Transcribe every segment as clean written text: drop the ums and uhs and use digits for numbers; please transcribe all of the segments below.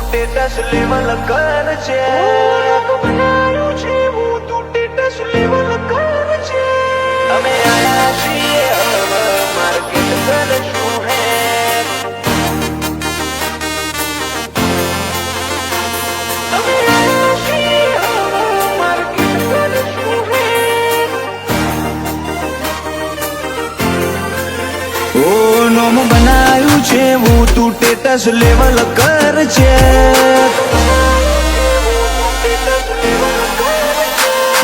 status level કર છે બનાયું છે હું તું સ્ટેટસ લેવલ કર છે અમે આયા છીએ હવે માર્કેટ કરશું હે અમે આયા છીએ હવે માર્કેટ કરશું હે ઓ નોમ બનાયું છે હું તું સ્ટેટસ લેવલ કર છે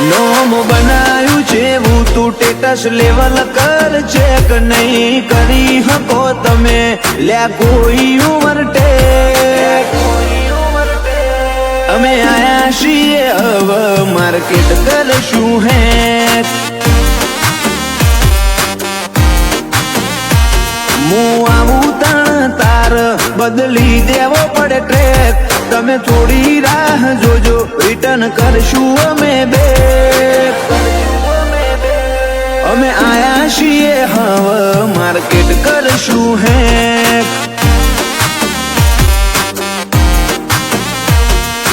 નોમ બનાયું છે હું તું સ્ટેટસ લેવલ કર છે કે નહીં કરી હકો તમે લ્યા કોઈ ઓવરટેક અમે આયા છીએ હવે માર્કેટ કરશું હે હું આવું તણ તાર બદલી દેવો પડે ટ્રેક તમે થોડી રાહ જોજો રિટર્ન કરશું અમે બેક અમે આયા છીએ હવે માર્કેટ કરશું હે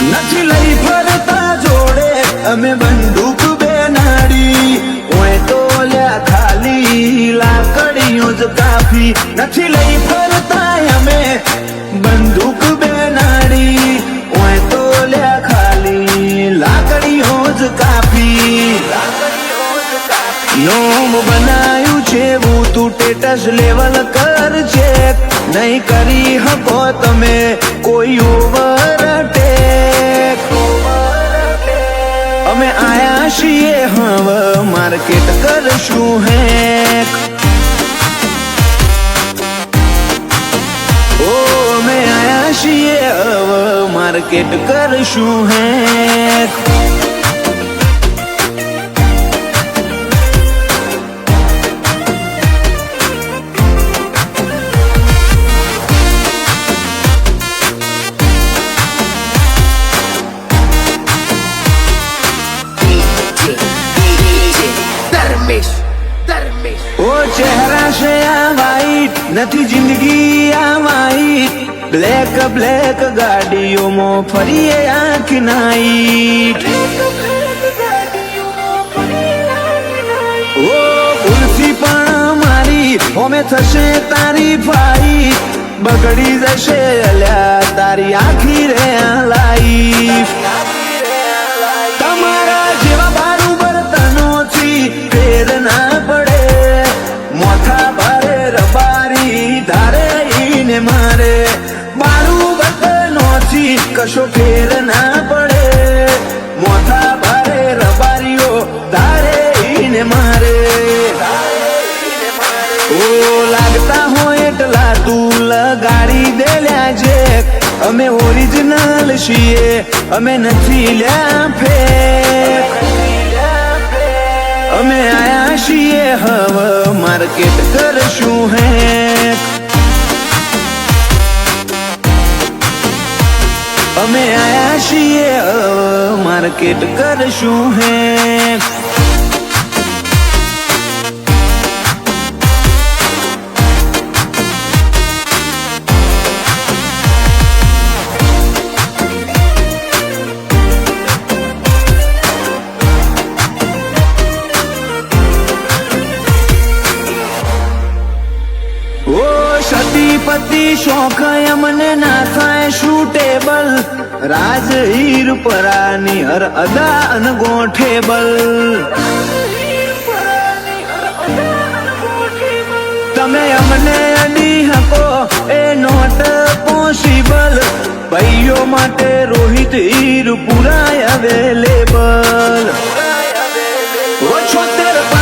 નથી લઈ ફરતા જોડે અમે બંદૂક બેનાડી ઓય તો લ્યા ખાલી લાકડીઓ જ કાફી નથી લઈ ફરતા અમે બંદૂક બેનાડી ઓય તો લ્યા ખાલી લાકડીઓ જ કાફી નોમ બનાયું છે હું તું સ્ટેટસ લેવલ કર છે નહીં કરી હકો તમે કોઈ ઓવરટેક અમે આયા છીએ હવે માર્કેટ કરશું હે ઓ અમે આયા છીએ હવે માર્કેટ કરશું હે ઓ ચહેરા છે આ વાઈટ નથી જિંદગી આ વાઈટ બ્લેક બ્લેક ગાડીઓમાં ફરીએ આંખ નાઈટ ઓ ભૂલથી પણ મારી હોમે થશે તારી ફાઈટ બગડી જશે અલ્યા તારી આખી રે આ લાઈફ તમારા જેવા બારું બર્તનોથી ફેર ના પડે મોથા ભારે રબારી ધારે ઈને મારે બારું બર્તનોથી કશો ફેર ના પડે મોથા ભારે રબારીઓ ધારે ઈને મારે ઓ લાગતા હોય એટલા તું લગાડી દે લ્યા જે અમે ઓરિજિનલ છીએ અમે નથી લ્યા ફેક અમે આયા છીએ હવે માર્કેટ કરશું હે અમે આયા છીએ હવે માર્કેટ કરશું હે સતીપતિ શોખ અમને ના થાય શૂટેબલ રાજ હીર પરાની હર અદા અનગોઠેબલ તમે અમને અડી હકો એ નોટ પોસિબલ ભાઈઓ માટે રોહિત હીર પુરાય અવેલેબલ 76